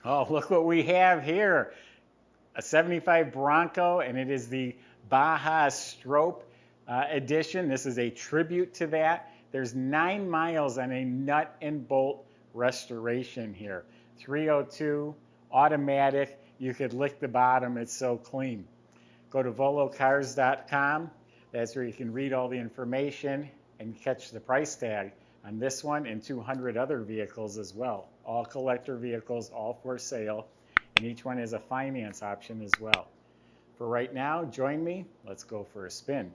Oh, look what we have here. A 75 Bronco, and it is the Baja Stroppe Edition. This is a tribute to that. There's 9 miles on a nut and bolt restoration here. 302, automatic. You could lick the bottom. It's so clean. Go to volocars.com. That's where you can read all the information and catch the price tag on this one and 200 other vehicles as well. All collector vehicles, all for sale, and each one has a finance option as well. For right now, join me. Let's go for a spin.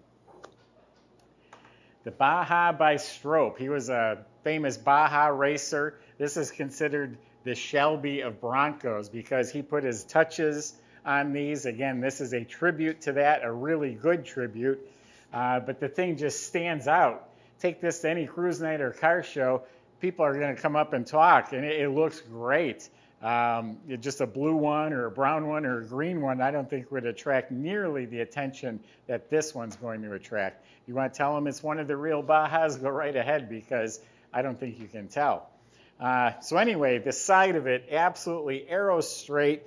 The Baja by Stroppe. He was a famous Baja racer. This is considered the Shelby of Broncos because he put his touches on these. Again, this is a tribute to that, a really good tribute. But the thing just stands out. Take this to any cruise night or car show, people are going to come up and talk, and it looks great. Just a blue one or a brown one or a green one, I don't think would attract nearly the attention that this one's going to attract. You want to tell them it's one of the real Bajas, go right ahead, because I don't think you can tell. So anyway, the side of it, absolutely arrow straight,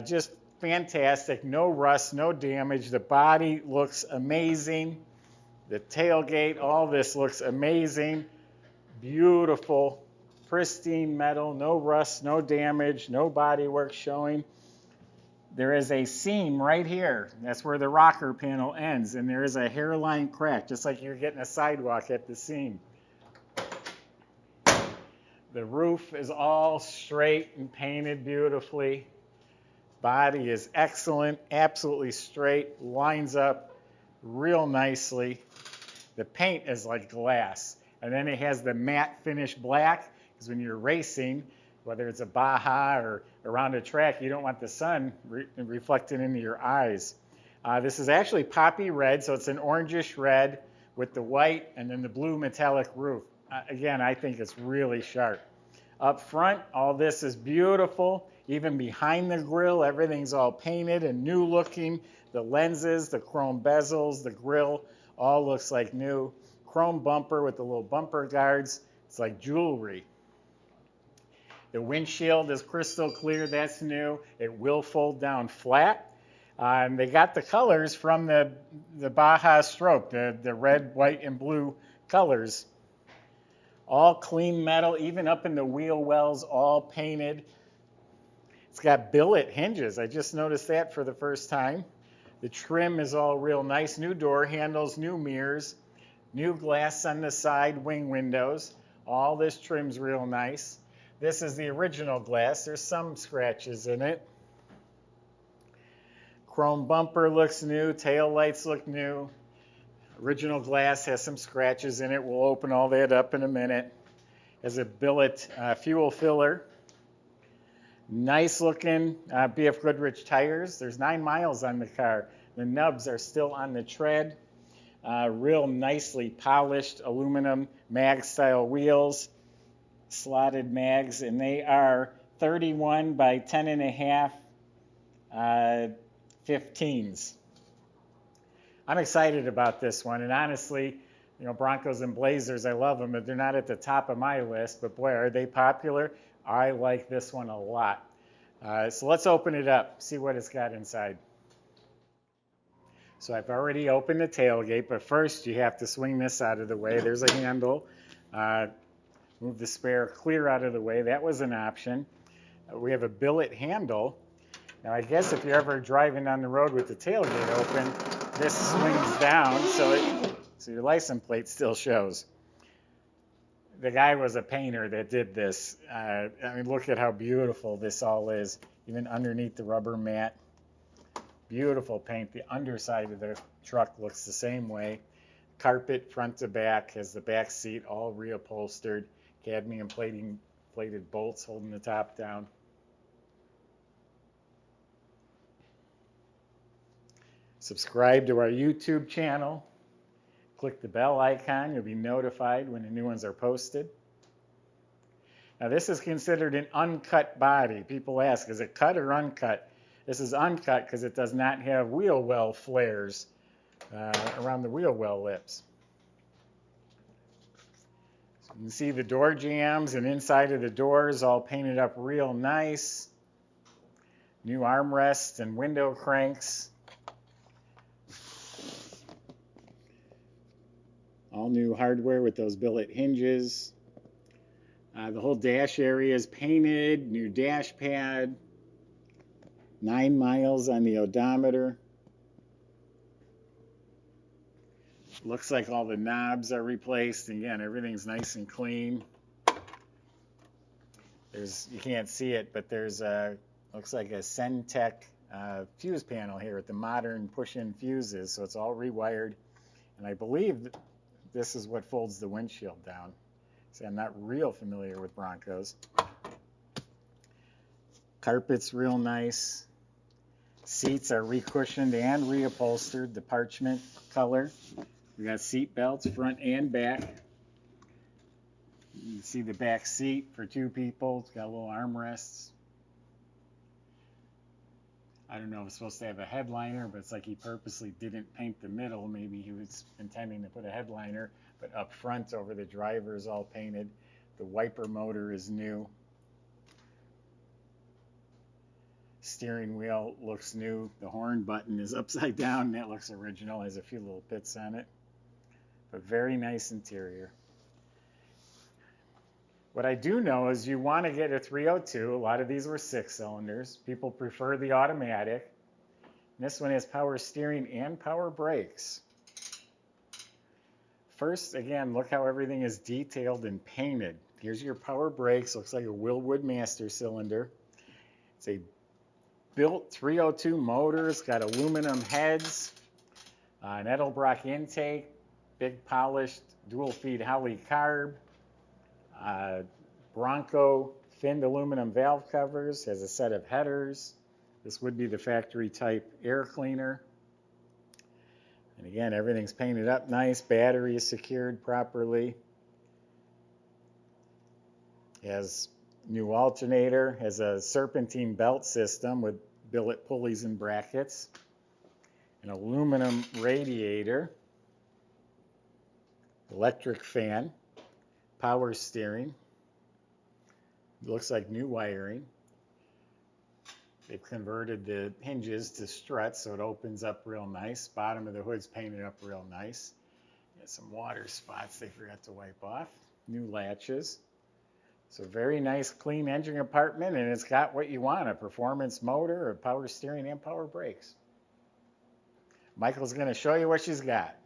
just fantastic, no rust, no damage. The body looks amazing. The tailgate, all this looks amazing. Beautiful, pristine metal, no rust, no damage, no bodywork showing. There is a seam right here. That's where the rocker panel ends, and there is a hairline crack, just like you're getting a sidewalk at the seam. The roof is all straight and painted beautifully. Body is excellent, absolutely straight, lines up real nicely. The paint is like glass. And then it has the matte finish black, because when you're racing, whether it's a Baja or around a track, you don't want the sun reflected into your eyes. This is actually poppy red, so it's an orangish red with the white and then the blue metallic roof. Again, I think it's really sharp. Up front, all this is beautiful. Even behind the grille, everything's all painted and new looking. The lenses, the chrome bezels, the grille, all looks like new. Chrome bumper with the little bumper guards. It's like jewelry. The windshield is crystal clear. That's new. It will fold down flat. And they got the colors from the Baja Stroppe, the red, white, and blue colors. All clean metal, even up in the wheel wells, all painted. It's got billet hinges. I just noticed that for the first time. The trim is all real nice. New door handles, new mirrors, new glass on the side wing windows. All this trim's real nice. This is the original glass. There's some scratches in it. Chrome bumper looks new. Tail lights look new. Original glass has some scratches in it. We'll open all that up in a minute. Has a billet fuel filler. Nice looking BF Goodrich tires. There's 9 miles on the car. The nubs are still on the tread. Real nicely polished aluminum mag style wheels. Slotted mags, and they are 31 by 10.5 15s. I'm excited about this one, and honestly, you know, Broncos and Blazers, I love them, but they're not at the top of my list, but boy, are they popular. I like this one a lot. So let's open it up, see what it's got inside. So I've already opened the tailgate, but first you have to swing this out of the way. There's a handle. Move the spare clear out of the way. That was an option. We have a billet handle. Now I guess if you're ever driving down the road with the tailgate open, this swings down so your license plate still shows. The guy was a painter that did this. I mean, look at how beautiful this all is, even underneath the rubber mat. Beautiful paint. The underside of the truck looks the same way. Carpet front to back, has the back seat all reupholstered. Cadmium plated bolts holding the top down. Subscribe to our YouTube channel. Click the bell icon. You'll be notified when the new ones are posted. Now this is considered an uncut body. People ask, is it cut or uncut? This is uncut because it does not have wheel well flares around the wheel well lips. So you can see the door jambs and inside of the doors all painted up real nice. New armrests and window cranks. All new hardware with those billet hinges. The whole dash area is painted, new dash pad, 9 miles on the odometer. Looks like all the knobs are replaced. Again, everything's nice and clean. You can't see it, but there's looks like a Centec fuse panel here with the modern push-in fuses, so it's all rewired. And I believe this is what folds the windshield down. See, I'm not real familiar with Broncos. Carpet's real nice. Seats are recushioned and reupholstered, the parchment color. We got seat belts, front and back. You can see the back seat for 2 people. It's got little armrests. I don't know if it's supposed to have a headliner, but it's like he purposely didn't paint the middle. Maybe he was intending to put a headliner, but up front over the driver is all painted. The wiper motor is new. Steering wheel looks new. The horn button is upside down. That looks original. Has a few little bits on it, but very nice interior. What I do know is you want to get a 302. A lot of these were 6 cylinders. People prefer the automatic. And this one has power steering and power brakes. First, again, look how everything is detailed and painted. Here's your power brakes. Looks like a Willwood master cylinder. It's a built 302 motor. It's got aluminum heads, an Edelbrock intake, big polished dual feed Holley carb. Bronco finned aluminum valve covers, has a set of headers. This would be the factory type air cleaner. And again, everything's painted up nice. Battery is secured properly. Has new alternator, has a serpentine belt system with billet pulleys and brackets. An aluminum radiator. Electric fan. Power steering. It looks like new wiring. They've converted the hinges to struts, so it opens up real nice. Bottom of the hood's painted up real nice. Got some water spots they forgot to wipe off. New latches. So very nice, clean engine compartment, and it's got what you want, a performance motor, a power steering, and power brakes. Michael's going to show you what she's got.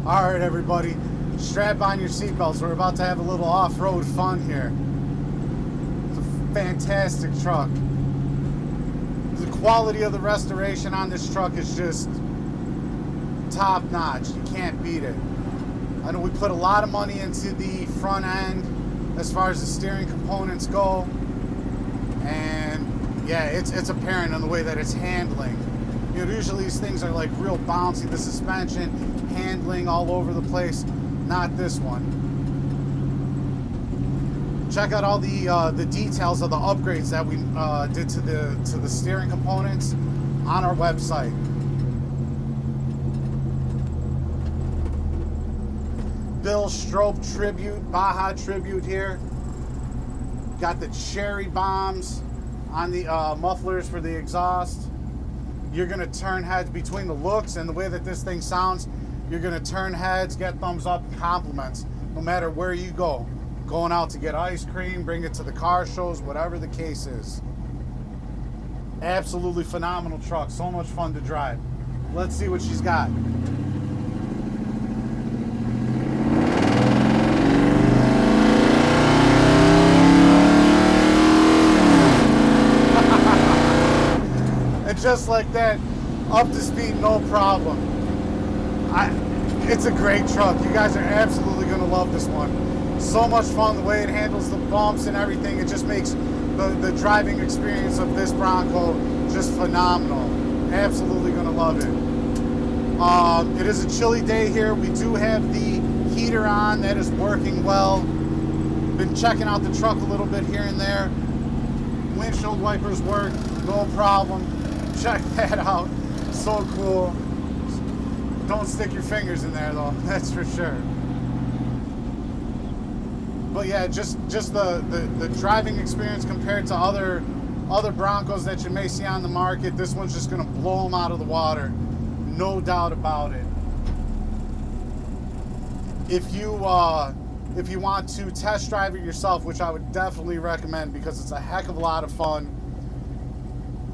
All right, everybody, strap on your seatbelts. We're about to have a little off-road fun here. It's a fantastic truck. The quality of the restoration on this truck is just top-notch. You can't beat it. I know we put a lot of money into the front end as far as the steering components go, and yeah, it's apparent in the way that it's handling. You know, usually these things are like real bouncy, the suspension, handling all over the place. Not this one. Check out all the details of the upgrades that we did to the steering components on our website. Bill Stroppe tribute, Baja tribute here. Got the cherry bombs on the mufflers for the exhaust. You're gonna turn heads between the looks and the way that this thing sounds. You're gonna turn heads, get thumbs up, compliments, no matter where you go. Going out to get ice cream, bring it to the car shows, whatever the case is. Absolutely phenomenal truck, so much fun to drive. Let's see what she's got. And just like that, up to speed, no problem. It's a great truck. You guys are absolutely going to love this one. So much fun the way it handles the bumps and everything. It just makes the the driving experience of this Bronco, just phenomenal. Absolutely gonna love it. It is a chilly day here. We do have the heater on, that is working well. Been checking out the truck a little bit here and there. Windshield wipers work, no problem. Check that out, so cool. Don't stick your fingers in there though, that's for sure. But yeah, just the driving experience compared to other Broncos that you may see on the market, this one's just gonna blow them out of the water, no doubt about it. If you want to test drive it yourself, which I would definitely recommend because it's a heck of a lot of fun,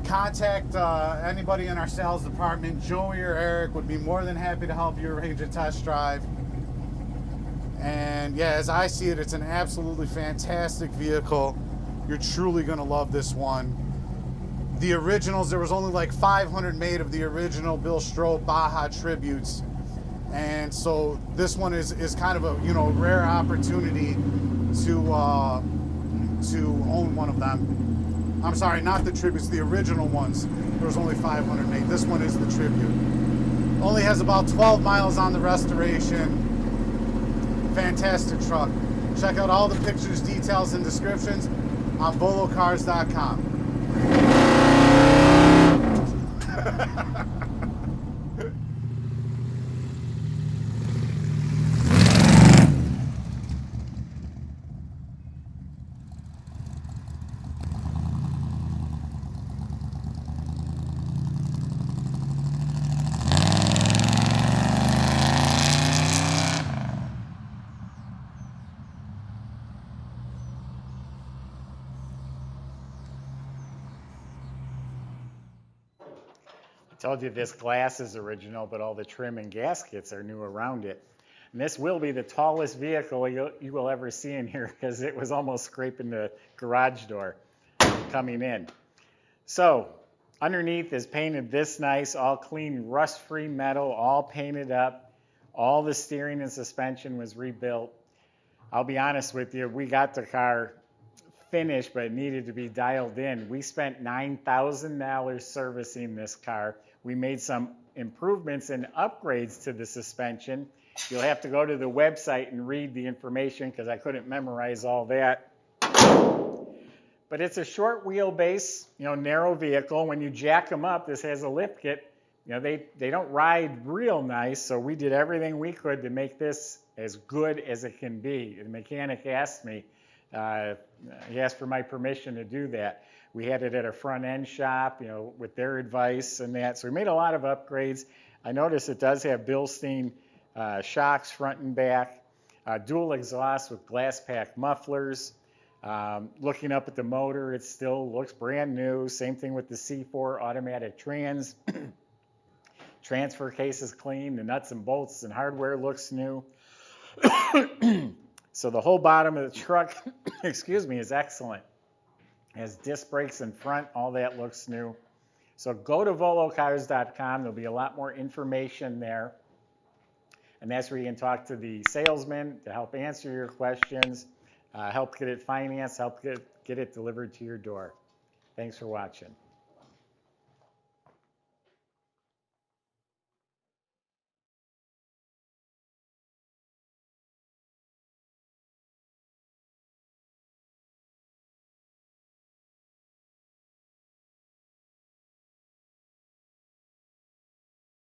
contact anybody in our sales department. Joey or Eric would be more than happy to help you arrange a test drive. And yeah, as I see it, it's an absolutely fantastic vehicle. You're truly gonna love this one. The originals, there was only like 500 made of the original Bill Stroppe Baja tributes. And so this one is kind of a, you know, rare opportunity to own one of them. I'm sorry, not the tributes, the original ones. There was only 500 made. This one is the tribute. Only has about 12 miles on the restoration. Fantastic truck. Check out all the pictures, details, and descriptions on volocars.com. I told you this glass is original, but all the trim and gaskets are new around it. And this will be the tallest vehicle you will ever see in here because it was almost scraping the garage door coming in. So underneath is painted this nice, all clean, rust-free metal, all painted up. All the steering and suspension was rebuilt. I'll be honest with you, we got the car finished, but it needed to be dialed in. We spent $9,000 servicing this car. We made some improvements and upgrades to the suspension. You'll have to go to the website and read the information because I couldn't memorize all that. But it's a short wheelbase, you know, narrow vehicle. When you jack them up, this has a lift kit. You know, they don't ride real nice, so we did everything we could to make this as good as it can be. The mechanic asked me, he asked for my permission to do that. We had it at a front end shop, you know, with their advice and that. So we made a lot of upgrades. I noticed it does have Bilstein shocks front and back, dual exhaust with glass pack mufflers. Looking up at the motor, it still looks brand new. Same thing with the C4 automatic trans. Transfer case is clean. The nuts and bolts and hardware looks new. So the whole bottom of the truck, excuse me, is excellent. It has disc brakes in front. All that looks new. So go to volocars.com. There'll be a lot more information there. And that's where you can talk to the salesman to help answer your questions, help get it financed, help get it delivered to your door. Thanks for watching.